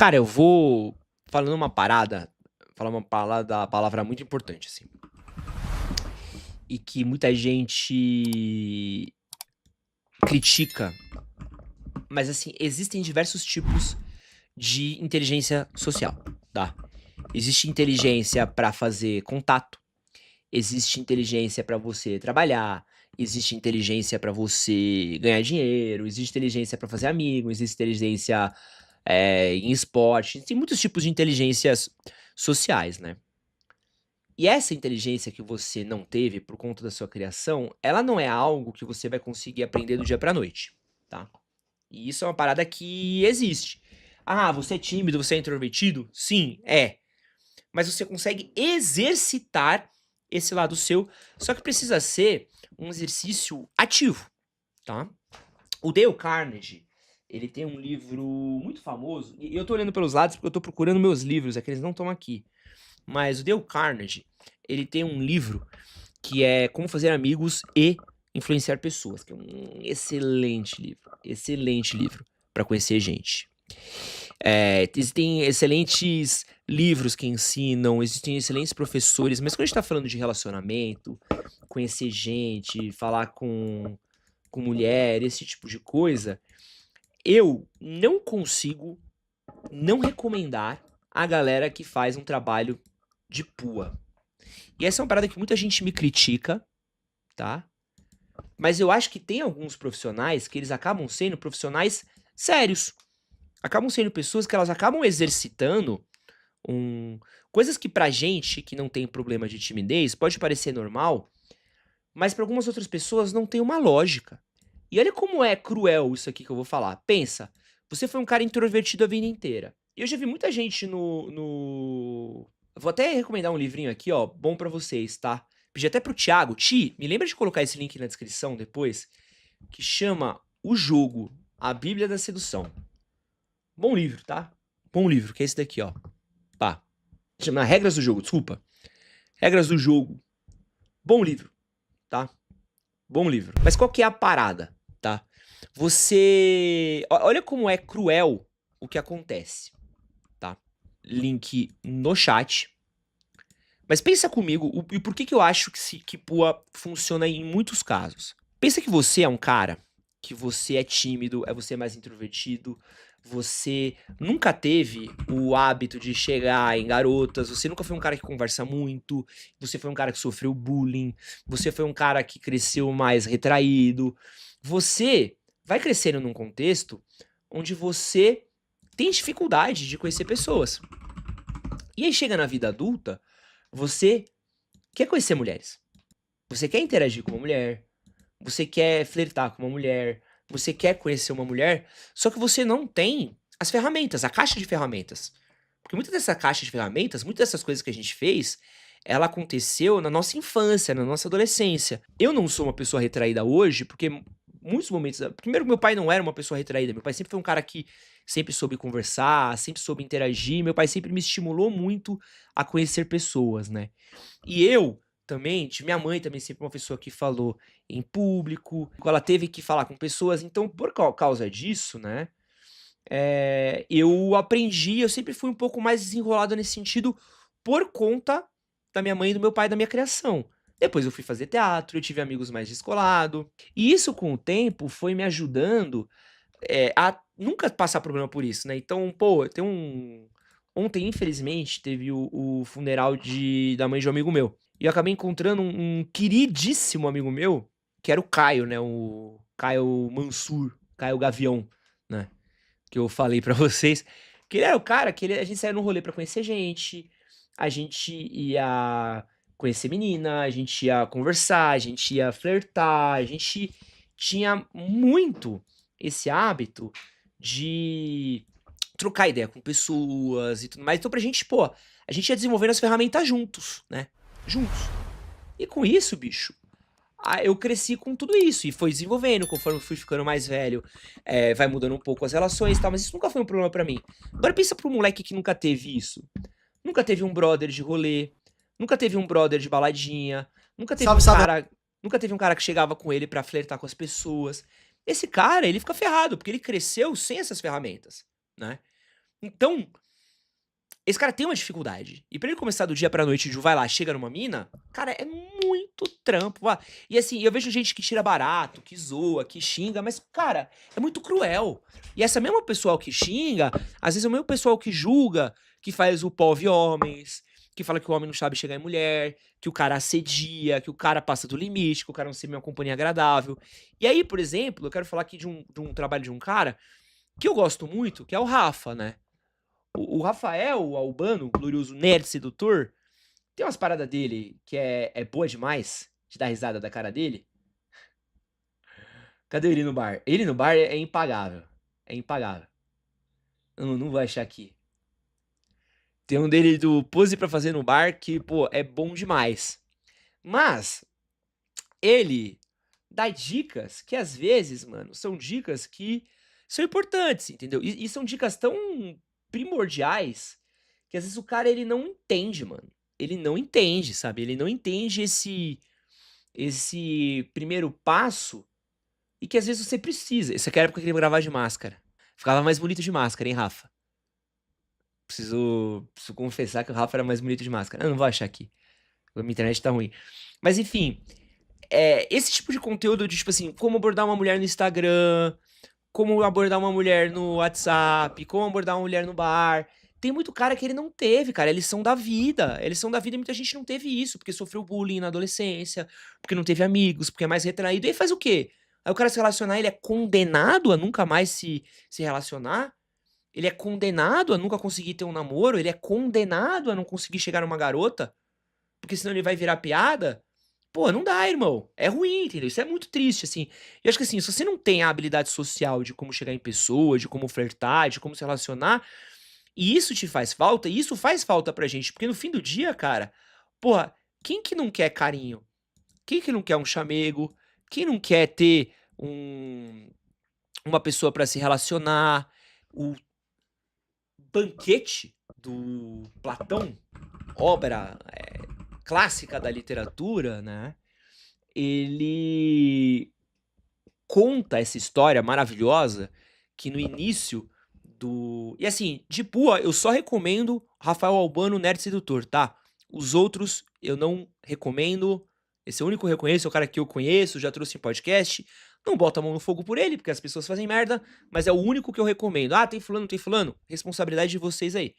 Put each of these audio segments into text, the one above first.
Cara, eu vou falando uma parada, falar uma palavra muito importante, assim, e que muita gente critica, mas assim, existem diversos tipos de inteligência social, tá? Existe inteligência para fazer contato, existe inteligência para você trabalhar, existe inteligência para você ganhar dinheiro, existe inteligência para fazer amigo, existe inteligência, em esporte, tem muitos tipos de inteligências sociais, né. E essa inteligência que você não teve por conta da sua criação, ela não é algo que você vai conseguir aprender do dia pra noite, tá. E isso é uma parada que existe. "Ah, você é tímido, você é introvertido?" Sim, é. Mas você consegue exercitar esse lado seu, só que precisa ser um exercício ativo, tá. O Dale Carnegie, ele tem um livro muito famoso, e eu tô olhando pelos lados, porque eu tô procurando meus livros, é que eles não estão aqui. Mas o Dale Carnegie, ele tem um livro que é Como Fazer Amigos e Influenciar Pessoas, que é um excelente livro para conhecer gente. Existem excelentes livros que ensinam, existem excelentes professores, mas quando a gente tá falando de relacionamento, conhecer gente, falar com mulher, esse tipo de coisa, eu não consigo não recomendar a galera que faz um trabalho de PUA. E essa é uma parada que muita gente me critica, tá? Mas eu acho que tem alguns profissionais que eles acabam sendo profissionais sérios. Acabam sendo pessoas que elas acabam exercitando um coisas que pra gente que não tem problema de timidez pode parecer normal, mas pra algumas outras pessoas não tem uma lógica. E olha como é cruel isso aqui que eu vou falar. Pensa, você foi um cara introvertido a vida inteira. E eu já vi muita gente no eu vou até recomendar um livrinho aqui, ó, bom pra vocês, tá? Pedi até para o Thiago: "Ti, me lembra de colocar esse link na descrição depois?", que chama O Jogo, a Bíblia da Sedução. Bom livro, tá? Bom livro, que é esse daqui, ó. Pá. Chama Regras do Jogo, desculpa. Regras do Jogo. Bom livro, tá? Bom livro. Mas qual que é a parada, tá? Olha como é cruel o que acontece, tá? Link no chat. Mas pensa comigo, e por que que eu acho que PUA funciona em muitos casos. Pensa que você é um cara que você é tímido, você é mais introvertido, você nunca teve o hábito de chegar em garotas, você nunca foi um cara que conversa muito, você foi um cara que sofreu bullying, você foi um cara que cresceu mais retraído. Você vai crescendo num contexto onde você tem dificuldade de conhecer pessoas. E aí chega na vida adulta, você quer conhecer mulheres, você quer interagir com uma mulher, você quer flertar com uma mulher, você quer conhecer uma mulher, só que você não tem as ferramentas, a caixa de ferramentas. Porque muita dessa caixa de ferramentas, muitas dessas coisas que a gente fez, ela aconteceu na nossa infância, na nossa adolescência. Eu não sou uma pessoa retraída hoje, porque muitos momentos. Primeiro, meu pai não era uma pessoa retraída. Meu pai sempre foi um cara que sempre soube conversar, sempre soube interagir. Meu pai sempre me estimulou muito a conhecer pessoas, né? E eu também, minha mãe também sempre uma pessoa que falou em público, ela teve que falar com pessoas. Então, por causa disso, né? Eu aprendi, eu sempre fui um pouco mais desenrolado nesse sentido, por conta da minha mãe e do meu pai, da minha criação. Depois eu fui fazer teatro, eu tive amigos mais descolado, e isso com o tempo foi me ajudando, a nunca passar problema por isso, né. Então, pô, tem ontem infelizmente teve o funeral da mãe de um amigo meu, e eu acabei encontrando um queridíssimo amigo meu, que era o Caio, né, o Caio Mansur, Caio Gavião, né que eu falei pra vocês, que ele era o cara que a gente saía no rolê pra conhecer gente, a gente ia conhecer menina, a gente ia conversar, a gente ia flertar, a gente tinha muito esse hábito de trocar ideia com pessoas e tudo mais. Então pra gente, pô, a gente ia desenvolvendo as ferramentas juntos, né, juntos. E com isso, bicho, eu cresci com tudo isso e foi desenvolvendo conforme eu fui ficando mais velho, vai mudando um pouco as relações e tal, mas isso nunca foi um problema pra mim. Agora pensa para um moleque que nunca teve isso, nunca teve um brother de rolê, nunca teve um brother de baladinha, Salve, salve. nunca teve um cara que chegava com ele pra flertar com as pessoas. Esse cara, ele fica ferrado, porque ele cresceu sem essas ferramentas, né. Então, esse cara tem uma dificuldade. E pra ele começar do dia pra noite de vai lá, chega numa mina, cara, é muito trampo. E assim, eu vejo gente que tira barato, que zoa, que xinga, mas, cara, é muito cruel. E essa mesma pessoal que xinga, às vezes é o mesmo pessoal que julga, que faz o POV homens, que fala que o homem não sabe chegar em mulher, que o cara assedia, que o cara passa do limite, que o cara não se vê uma companhia agradável. E aí, por exemplo, eu quero falar aqui de um trabalho de um cara que eu gosto muito, que é o Rafa, né? O Rafael, o Albano, o glorioso nerd sedutor, tem umas paradas dele que é boa demais de dar risada da cara dele. Cadê ele no bar? Ele no bar é impagável. É impagável. Não vou achar aqui. Tem um dele do Pose pra fazer no bar que, pô, é bom demais. Mas ele dá dicas que às vezes, mano, são dicas que são importantes, entendeu? E são dicas tão primordiais que às vezes o cara ele não entende, mano. Ele não entende, sabe? Ele não entende esse primeiro passo e que às vezes você precisa. Essa era a época que eu queria gravar de máscara. Ficava mais bonito de máscara, hein, Rafa? Preciso confessar que o Rafa era mais bonito de máscara. Eu não vou achar aqui. A minha internet tá ruim. Mas enfim, esse tipo de conteúdo de, tipo assim, como abordar uma mulher no Instagram, como abordar uma mulher no WhatsApp, como abordar uma mulher no bar. Tem muito cara que ele não teve, cara. Eles são da vida. Eles são da vida e muita gente não teve isso, porque sofreu bullying na adolescência, porque não teve amigos, porque é mais retraído. E aí faz o quê? Aí o cara se relacionar, ele é condenado a nunca mais se relacionar? Ele é condenado a nunca conseguir ter um namoro? Ele é condenado a não conseguir chegar numa garota? Porque senão ele vai virar piada? Pô, não dá, irmão. É ruim, entendeu? Isso é muito triste, assim. Eu acho que assim, se você não tem a habilidade social de como chegar em pessoas, de como flertar, de como se relacionar, e isso te faz falta, e isso faz falta pra gente, porque no fim do dia, cara, porra, quem que não quer carinho? Quem que não quer um chamego? Quem não quer ter uma pessoa pra se relacionar? O Banquete do Platão, obra clássica da literatura, né? Ele conta essa história maravilhosa que no início do. E assim, de boa, eu só recomendo Rafael Albano, Nerd Sedutor, tá? Os outros eu não recomendo. Esse é o único que eu reconheço, é o cara que eu conheço, já trouxe em podcast. Não bota a mão no fogo por ele, porque as pessoas fazem merda, mas é o único que eu recomendo. Ah, tem fulano, tem fulano? Responsabilidade de vocês aí.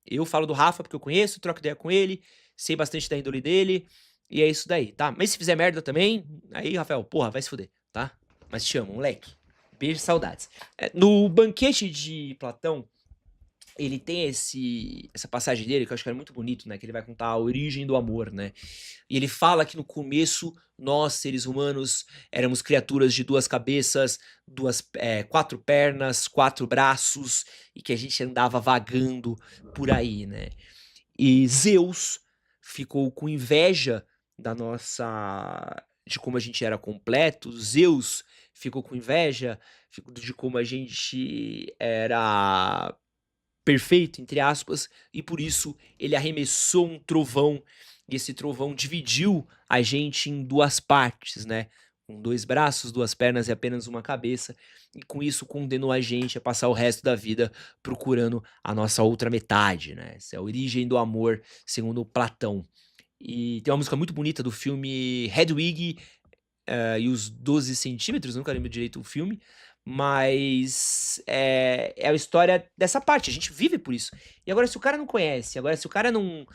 Eu falo do Rafa porque eu conheço, troco ideia com ele, sei bastante da índole dele, e é isso daí, tá? Mas se fizer merda também, aí, Rafael, porra, vai se fuder, tá? Mas te amo, moleque. Beijo e saudades. No Banquete de Platão, ele tem essa passagem dele que eu acho que é muito bonito, né? Que ele vai contar a origem do amor, né? E ele fala que no começo nós, seres humanos, éramos criaturas de duas cabeças, quatro pernas, quatro braços, e que a gente andava vagando por aí, né? E Zeus ficou com inveja da nossa de como a gente era completo. Zeus ficou com inveja de como a gente era perfeito, entre aspas, e por isso ele arremessou um trovão, e esse trovão dividiu a gente em duas partes, né? Com dois braços, duas pernas e apenas uma cabeça, e com isso condenou a gente a passar o resto da vida procurando a nossa outra metade, né? Essa é a origem do amor, segundo Platão. E tem uma música muito bonita do filme Hedwig e os 12 centímetros, nunca lembro direito o filme, mas é a história dessa parte, a gente vive por isso. E agora, se o cara não conhece, agora, se o cara não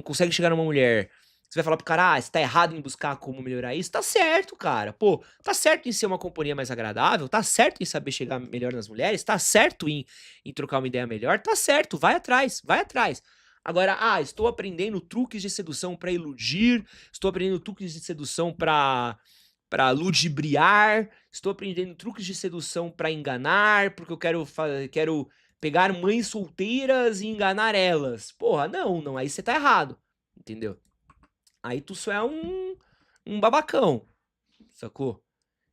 consegue chegar numa mulher, você vai falar pro cara, você tá errado em buscar como melhorar isso, tá certo, cara. Pô, tá certo em ser uma companhia mais agradável, tá certo em saber chegar melhor nas mulheres, tá certo em trocar uma ideia melhor, tá certo, vai atrás, vai atrás. Agora, estou aprendendo truques de sedução pra iludir, estou aprendendo truques de sedução pra ludibriar, estou aprendendo truques de sedução pra enganar, porque eu quero pegar mães solteiras e enganar elas. Porra, não, aí você tá errado, entendeu? Aí tu só é um babacão, sacou?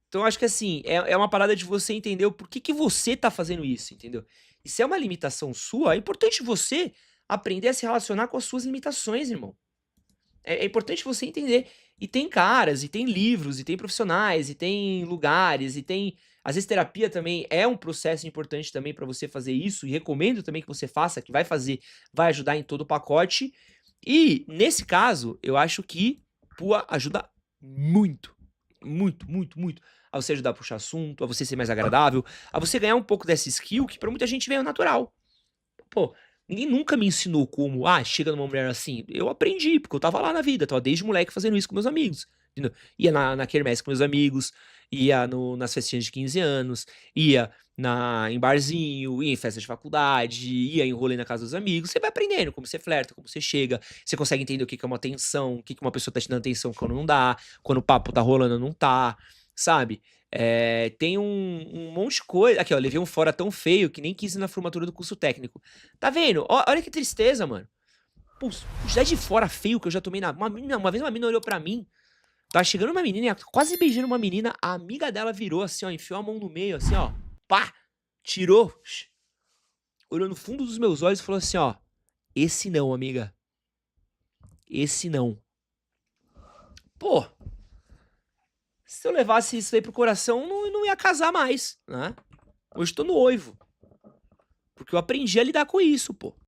Então eu acho que assim, é uma parada de você entender o porquê que você tá fazendo isso, entendeu? E se é uma limitação sua, é importante você aprender a se relacionar com as suas limitações, irmão. É importante você entender. E tem caras, e tem livros, e tem profissionais, e tem lugares, e tem Às vezes terapia também é um processo importante também pra você fazer isso, e recomendo também que você faça, que vai ajudar em todo o pacote. E, nesse caso, eu acho que PUA ajuda muito, muito, muito, muito, a você ajudar a puxar assunto, a você ser mais agradável, a você ganhar um pouco dessa skill que pra muita gente veio natural. Pô, ninguém nunca me ensinou como, chega numa mulher assim. Eu aprendi, porque eu estava lá na vida, estava desde moleque fazendo isso com meus amigos, entendeu. Ia na quermesse com meus amigos, ia nas festinhas de 15 anos, ia em barzinho, ia em festa de faculdade, ia em rolê na casa dos amigos. Você vai aprendendo como você flerta, como você chega, você consegue entender o que que é uma atenção, o que que uma pessoa tá te dando atenção quando não dá, quando o papo tá rolando não tá, sabe. Tem um monte de coisa aqui ó, levei um fora tão feio que nem quis ir na formatura do curso técnico. Tá vendo? Olha que tristeza, mano. Pô, já de fora feio que eu já tomei na uma vez uma mina olhou pra mim, tava chegando uma menina, quase beijando uma menina, a amiga dela virou assim ó, enfiou a mão no meio assim ó, pá, tirou, olhou no fundo dos meus olhos e falou assim ó: "Esse não, amiga. Esse não". Pô, se eu levasse isso aí para o coração, não ia casar mais, né. Hoje tô noivo. Porque eu aprendi a lidar com isso, pô.